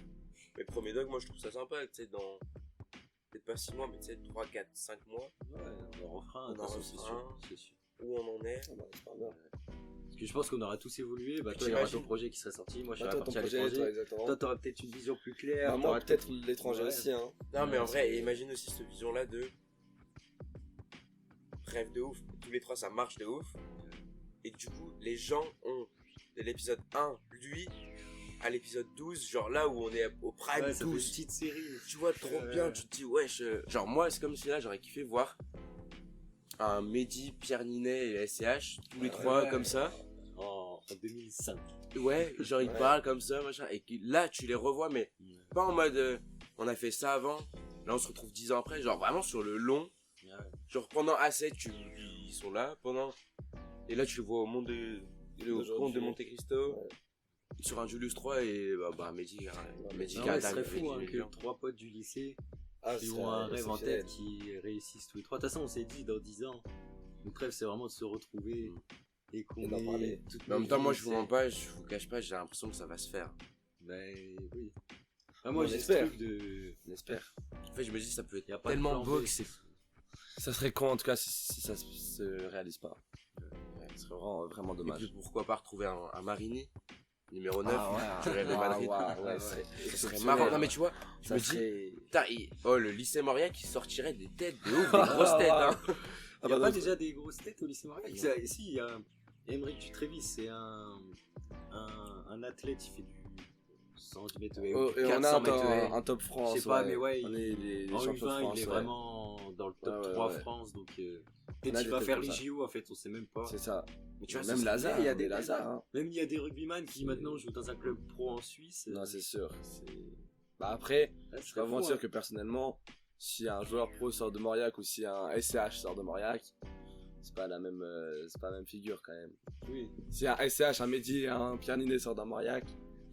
Mais premier dog, moi je trouve ça sympa, tu sais, dans peut-être pas 6 mois, mais tu sais, 3, 4, 5 mois, Ouais, on en refera un, On de en toute façon, c'est refera sûr. un. C'est sûr. où on en est. Ah bah, c'est pas bien. Parce que je pense qu'on aura tous évolué. Bah, Puis toi, il y aura ton t'imagines- projet qui serait sorti. Moi, je Bah, serais toi, ton parti à projet, toi, l'étranger. exactement. Toi, t'auras peut-être une vision plus claire. Bah, moi, t'auras peut-être l'étranger Ouais. aussi, hein. Non, mais en Ouais, vrai, c'est- imagine aussi cette vision-là de rêve de ouf. Tous les trois, ça marche de ouf. Et du coup, les gens ont de l'épisode 1, lui, à l'épisode 12, genre là où on est au prime Ouais, ça fait une 12. petite série. Tu vois trop bien, tu te dis, wesh. Genre, moi, c'est comme si là, j'aurais kiffé voir un Mehdi, Pierre Ninet et SCH, tous les trois comme ça. En 2005. Ouais, genre ils parlent comme ça, machin. Et là, tu les revois, mais pas en mode on a fait ça avant. Là, on se retrouve 10 ans après. Genre vraiment sur le long. Ouais. Genre pendant A7, ils sont là. Et là, tu le vois au monde au Comte de Monte Cristo. Ouais. Sur un Julius 3 et Mehdi. Mehdi Non, qui ouais, arrive ce serait avec fou hein, les que gens. 3 potes du lycée Ah, qui c'est ont un rêve en exceptionnel. tête, qui réussissent tous les trois. De toute façon, on s'est dit dans 10 ans, notre rêve c'est vraiment de se retrouver et qu'on Et d'en parler. toute Mais en nos même temps, vies, moi, je vous c'est- mens pas, je vous cache pas, j'ai l'impression que ça va se faire. Ben oui. Ah, moi On j'ai ce espère. truc de. On espère. En fait, je me dis, ça peut Y a être pas de tellement plan beau B. que c'est. Ça serait con en tout cas si ça se réalise pas. Ce serait vraiment Et dommage. puis pourquoi pas retrouver un Marini, numéro 9, Ah du Real de Madrid. ouais, Ça serait marrant. Non, mais tu vois, je Ça me dis, serait... putain, le lycée Mauriac, il sortirait des têtes de ouf, des grosses têtes, hein. Il y a pas déjà des grosses têtes au lycée Mauriac? Si, il y a Émeric Dutrévis, c'est un athlète, il fait du 110 mètres haies, Oh, ou du et on a 400 mètres haies. un top France. Je sais pas, mais ouais, on est les En champions de U20, France. il est ouais. vraiment dans le top Ouais, 3 ouais. France, donc On peut-être a qu'il des va têtes faire comme les ça. JO en fait, on sait même pas. C'est ça. Mais tu vois, Même ça, Lazare, il y a des des Lazare. Hein. Même il y a des rugbyman qui C'est- maintenant jouent dans un club pro en Suisse. Non, c'est sûr. Bah après, Là, je vais pas mentir que personnellement, si un joueur pro sort de Mauriac ou si un SCH sort de Mauriac, c'est pas la même figure quand même. Oui. Si un SCH, un Mehdi, un Pierre Ninet sort d'un Mauriac,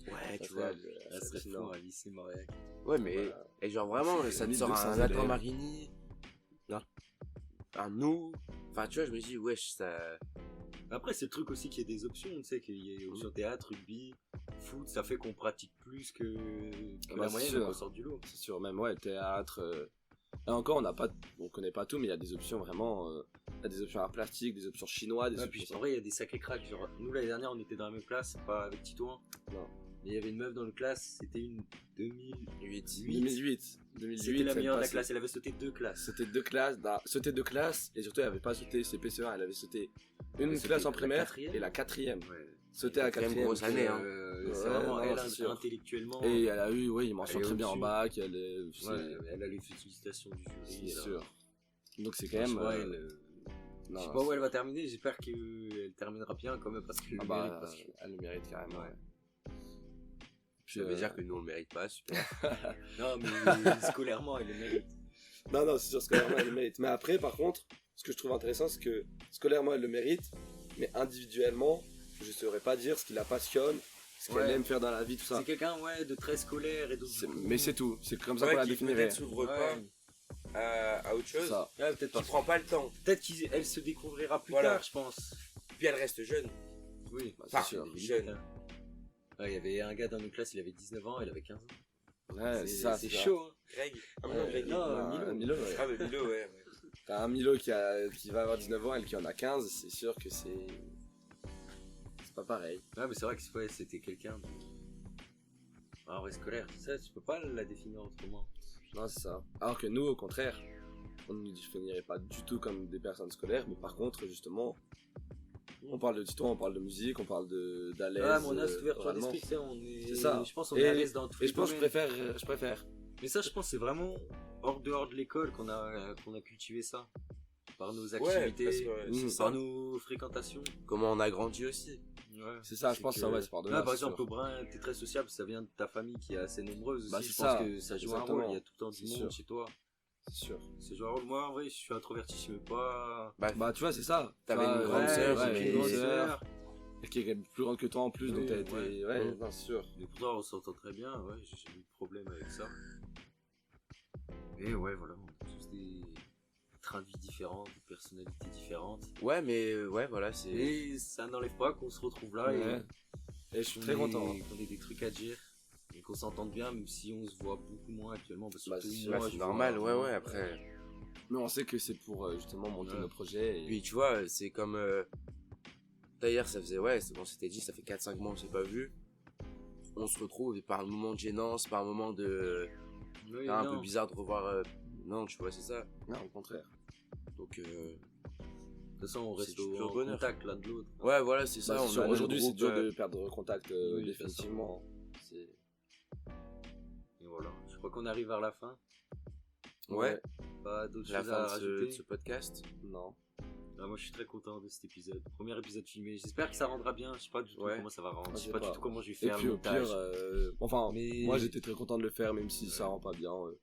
Ouais, ça tu vois. Ça serait hallucinant. fou, un lycée Mauriac. Ouais, mais, Voilà. et genre vraiment, C'est ça te sort 1200 un Nathan élèves. Marini, un nous. Enfin, tu vois, je me dis, wesh, ça. Après, c'est le truc aussi qu'il y ait des options, tu sais, qu'il y ait option théâtre, rugby, foot, ça fait qu'on pratique plus que Ah bah, la c'est moyenne sûr. quand on sort du lot. C'est sûr, même ouais, théâtre. Là encore, on connaît pas tout, mais il y a des options vraiment. Il y a des options art plastique, des options chinois, des Ouais, options. puis en vrai, il y a des sacrés cracks. Genre, nous, l'année dernière, on était dans la même classe, pas avec Titouan. Non. Mais il y avait une meuf dans notre classe, c'était une 2008. 2008. C'était la elle meilleure de la passait- classe, elle avait sauté 2 classes. C'était 2 classes, sauté 2 classes, et surtout elle avait pas sauté CP1, elle avait sauté une sauté classe en la primaire quatrième. et la 4e. Ouais. Sauté à la Quatrième 4e. grosse année, hein. C'est Ouais, vraiment non, elle, c'est sûr. intellectuellement. Et elle a eu, oui, il mentionne Elle est très bien en au-dessus. bac, elle Ouais, elle a les félicitations du jury. c'est elle a- sûr. Donc c'est quand Je sais même. pas, elle, non, je sais pas où elle va terminer, j'espère qu'elle terminera bien quand même parce qu'elle ah le bah, mérite. Parce que... elle le mérite carrément. Ouais. Puis, Ça veut dire que nous, on le mérite pas, super. Non, mais scolairement, elle le mérite. Non, non, c'est sûr, scolairement, elle le mérite. Mais après, par contre, ce que je trouve intéressant, c'est que scolairement, elle le mérite, mais individuellement, je saurais pas dire ce qui la passionne, ce qu'elle Ouais. aime faire dans la vie, tout ça. C'est quelqu'un ouais, de très scolaire et de. Mais c'est tout, c'est comme ça Ouais, qu'on la qui définirait. peut-être s'ouvre Ouais. pas à autre C'est chose. ça. Ouais, peut-être Qui pas. prend pas le temps. Peut-être qu'elle se découvrira plus Voilà. tard, je pense. Puis elle reste jeune. Oui, Bah, Enfin, c'est sûr. jeune. Ouais, il y avait un gars dans nos classes, il avait 19 ans, elle avait 15 ans. Ouais, c'est ça. C'est ça. chaud, hein. Greg. Ah, Ouais, non, Greg. non, un Milo, ouais. Ah, mais Milo, ouais. T'as un Milo qui va avoir 19 ans, elle qui en a 15, c'est sûr que c'est pas pareil. Ouais, mais c'est vrai que ouais, c'était quelqu'un de. Ah, ouais, scolaire, ça, tu peux pas la définir autrement. Non, c'est ça. Alors que nous, au contraire, on ne nous définirait pas du tout comme des personnes scolaires, mais par contre, justement, on parle de Tito, on parle de musique, on parle d'Alaise. Ouais, mais on a cette ouverture oralement. d'esprit, tu sais, on est. C'est ça. Je pense qu'on Et- est à l'aise dans tous Et les je pense que domaines. je préfère. Mais ça, je pense, c'est vraiment dehors de l'école qu'on a cultivé ça. Par nos Ouais, activités, parce que c'est par ça. nos fréquentations. Comment on a grandi aussi. Ouais. C'est ça, je pense que ça, ouais, c'est par de là. Là, par c'est exemple, sûr. au Brin, t'es très sociable, ça vient de ta famille qui est assez nombreuse aussi. Bah, je c'est pense ça. que ça joue un Exactement. rôle, il y a tout le temps du C'est monde sûr. chez toi. C'est sûr. C'est joue un rôle. Moi, en vrai, je suis introverti, je sais pas. Bah, tu vois, c'est ça. T'avais Tu vois, une grande sœur, ouais, j'ai une une grande grande sœur, qui est plus grande que toi en plus, donc Oui, t'as été. ouais. Ouais, Mhm. non, c'est sûr. Mais pourtant, on s'entend très bien, ouais, j'ai eu de problème avec ça. Et ouais, voilà, on a tous des trains de vie différents, des personnalités différentes. Ouais, mais ouais, voilà, c'est. Et ça n'enlève pas qu'on se retrouve là Ouais. Et je suis très content. hein. qu'on ait des trucs à dire et qu'on s'entende bien, même si on se voit beaucoup moins actuellement. Parce que Bah, surtout c'est- moi, Ouais, je c'est vois normal, ouais, vraiment, ouais, après. Mais on sait que c'est pour justement monter Ouais. nos projets. Et... Puis tu vois, c'est comme. D'ailleurs, ça faisait, ouais, on s'était dit, ça fait 4-5 mois qu'on s'est pas vu. On se retrouve et par un moment de gênance, par un moment de. Oui, un non. peu bizarre de revoir. Non, tu vois, c'est ça. Non, au contraire. Donc, De toute façon, on c'est reste du au pur en bonheur. contact l'un de l'autre. ouais, voilà, c'est ça. Bah, c'est on sûr, a le aujourd'hui, c'est groupe, dur de perdre contact, oui, définitivement. crois qu'on arrive vers la fin. Ouais, Pas d'autres la choses fin à de rajouter. ce podcast. Non. Ah, moi je suis très content de cet épisode. Premier épisode filmé. J'espère que ça rendra bien. Je sais pas du tout Ouais. comment ça va rendre. Ah, Je sais je pas sais du pas. tout comment je vais Et faire puis le au montage. pire, enfin, Mais- moi j'étais très content de le faire, même si ça rend pas bien. Ouais.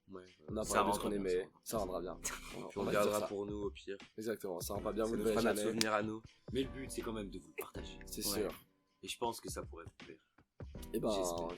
On a Ça parlé de ce rendra qu'on bien, aimait, ça rendra bien. Puis on va dire gardera ça. pour nous au pire. Exactement, ça rend pas bien, Ça vous ne nous verrez fera notre jamais. souvenir à nous. Mais le but c'est quand même de vous le partager. C'est Ouais. sûr. Et je pense que ça pourrait vous plaire. Et ben, J'espère.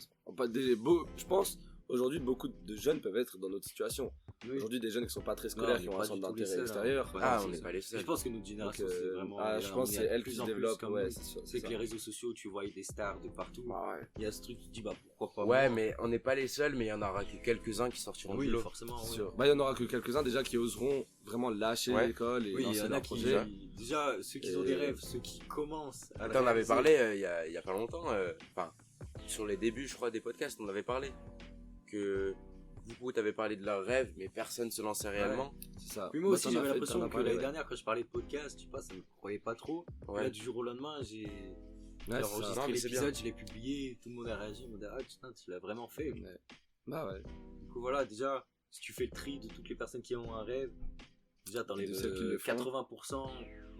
je pense, aujourd'hui, beaucoup de jeunes peuvent être dans notre situation. Aujourd'hui, des jeunes qui sont pas très scolaires, on qui est ont pas un du centre tout les d'intérêt seuls, hein. extérieur. Ouais, Ah, c'est on n'est ça. pas les Et seuls. je pense que notre génération Donc, c'est vraiment. je pense que c'est elle qui se développe. Comme Ouais, nous. c'est sûr. C'est que les réseaux sociaux, tu vois des stars de partout. Bah ouais. Il y a ce truc, tu te dis bah pourquoi pas. Ouais, moi. mais on n'est pas les seuls, mais il y en aura que quelques-uns qui sortiront Oui, du lot. forcément. C'est Oui. sûr. Bah, il y en aura que quelques-uns déjà qui oseront vraiment lâcher Ouais. l'école et Oui, il y lancer en a leur qui. projet. Déjà, ceux qui ont Et- des rêves, ceux qui commencent à le Attends, on avait réaliser. parlé il y a pas longtemps, enfin, sur les débuts, je crois, des podcasts, on avait parlé que beaucoup t'avais parlé de leurs rêves, mais personne se lançait réellement. C'est ça. Puis moi Bah, aussi, t'en as j'avais fait, l'impression t'en as que parlé, l'année ouais. dernière, quand je parlais de podcast, je sais pas, ça me croyait pas trop. Ouais. Là, du jour au lendemain, j'ai Ouais, c'est ça. enregistré Non, mais c'est l'épisode, je l'ai publié, tout le monde a réagi, on m'a dit ah putain, tu l'as vraiment fait. Ouais. Bah ouais. Du coup voilà, déjà, si tu fais le tri de toutes les personnes qui ont un rêve, déjà t'enlèves De celles qui le font. 80%,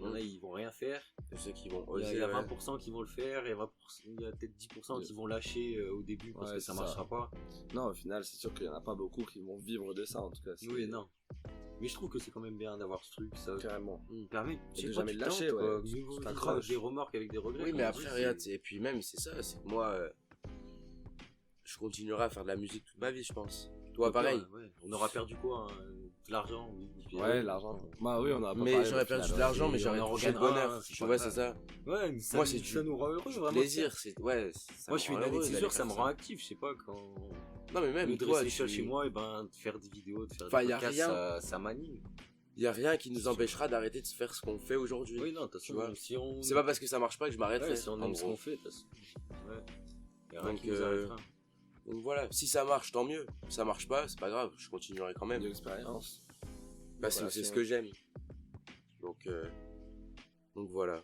il y en a ils vont rien faire. De ceux qui vont Il y a, oser. il y a ouais. 20% qui vont le faire, et il y a peut-être 10% qui vont lâcher au début parce Ouais, que ça c'est marchera pas. Non, au final, c'est sûr qu'il y en a pas beaucoup qui vont vivre de ça, en tout cas. C'est- Oui, non. Mais je trouve que c'est quand même bien d'avoir ce truc, ça Carrément. permet Et de jamais le lâcher, ouais. Tu t'accroches. des remorques avec des regrets. Oui, comme mais on après, dit, regarde, c'est- et puis même, c'est ça, c'est que moi, je continuerai à faire de la musique toute ma vie, je pense. Toi, pareil. Ouais. On aura perdu quoi hein, de l'argent, oui. Puis, Ouais, l'argent. Bah oui, on a pas Mais parlé, j'aurais au perdu final, de l'argent, ouais. mais Et j'aurais on en touché de regagnera bonheur. un, c'est Tu pas vois, grave. c'est ça. Ouais, ça, Moi, c'est ça nous rend heureux, Du vraiment. plaisir, c'est. Ouais, ça Moi, me je suis rend une année heureux de d'aller césure, ça faire me rend actif, je sais pas, quand. Non, mais même Me toi, dresser tu... chez moi, et ben, de faire des vidéos, de faire Enfin, des y a podcasts, rien. ça m'anime. y a rien qui nous empêchera d'arrêter de faire ce qu'on fait aujourd'hui. Oui, non, de toute Tu façon, vois. si on. C'est pas parce que ça marche pas que je m'arrêterai. Ouais, si on en aime ce gros. qu'on fait, de toute façon. Ouais. Y a rien Donc, qui nous arrêtera. Donc voilà, si ça marche, tant mieux. Si ça marche pas, c'est pas grave, je continuerai quand même. De l'expérience. Parce que Voilà, c'est c'est- ce que j'aime. Donc voilà.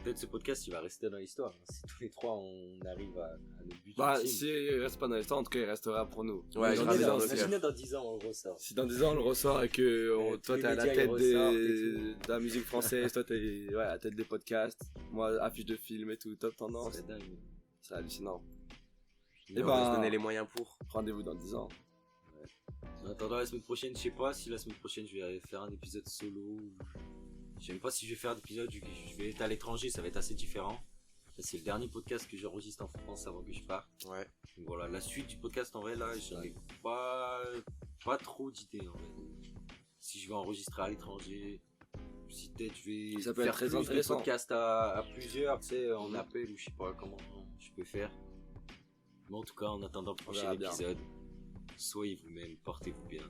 Peut-être ce podcast, il va rester dans l'histoire. hein. Si tous les trois, on arrive à notre but Bah, ultime. si il reste pas dans l'histoire, en tout cas, il restera pour nous. Ouais, Mais gravé dans le cœur. Imaginez dans 10 ans, on le ressort. Si dans 10 ans on le ressort et que tous toi les t'es à la médias, tête ils ressortent et de la musique française, toi t'es à la tête des podcasts, moi affiche de films et tout, top tendance, C'est dingue. c'est hallucinant. Et Et on va ben- se donner les moyens pour. Rendez-vous dans 10 ans. En attendant la semaine prochaine, je sais pas si la semaine prochaine je vais faire un épisode solo. Je sais même pas si je vais faire d'épisode. Je vais être à l'étranger, ça va être assez différent. Là, c'est le dernier podcast que j'enregistre en France avant que je parte. Ouais. Donc voilà, la suite du podcast en vrai, là, j'en ai pas trop d'idées en fait. Si je vais enregistrer à l'étranger, si peut-être je vais Ça peut faire être très plus de intéressant. podcasts à plusieurs, tu sais, en appel ou je sais pas comment je peux faire. Mais en tout cas, en attendant le prochain verra bien. épisode, soyez vous-même, portez-vous bien.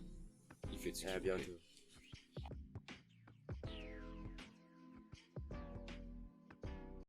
Et faites ce Et à qu'il vous plaît. bientôt.